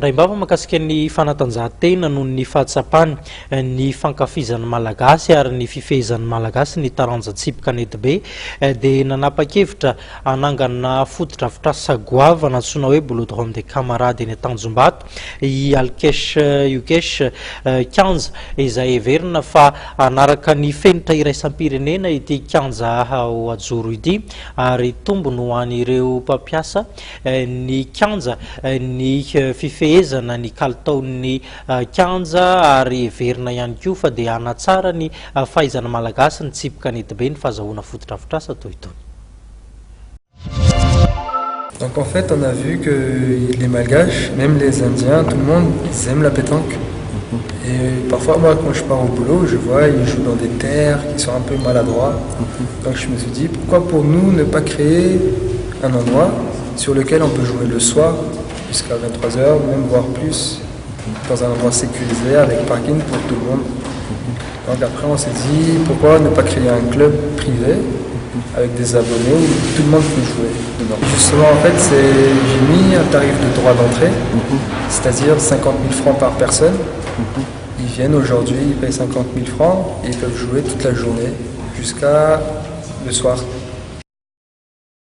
Raim-bava mahakasika ny fanatanjahantena noho ny fahatsapany ny fankafizan'ny malagasy ary ny fifehezan'ny malagasy ny taranja tsipika netibe dia nanapa-kevitra anangana fotodrafitrasa goavana antsoina hoe bolodrome de camarade eny Tanjombato i Alkesh Yukesh Kanja izay heverina fa anaraka ny fenitra iraisam-pirenena ity kanja ao Ajoro ity ary tombony ho an'ireo mpampiasa ny kanja ny fifehezana ny kalitaon'ny kanja ary heverina ihany koa fa dia hanatsara ny fahaizana malagasy ny tsipika netibe ny fahazahoana fotodrafitrasa toy itony. Donc en fait, on a vu que les Malgaches, même les Indiens, tout le monde, ils aiment la pétanque. Et parfois, moi, quand je pars au boulot, je vois, ils jouent dans des terres qui sont un peu maladroits. Donc je me suis dit, pourquoi pour nous ne pas créer un endroit sur lequel on peut jouer le soir jusqu'à 23h, même voire plus, dans un endroit sécurisé avec parking pour tout le monde. Donc après, on s'est dit, pourquoi ne pas créer un club privé avec des abonnés où tout le monde peut jouer dedans. Justement, en fait, j'ai mis un tarif de droit d'entrée, c'est-à-dire 50 000 francs par personne. Ils viennent aujourd'hui, ils payent 50 000 francs et ils peuvent jouer toute la journée jusqu'à le soir.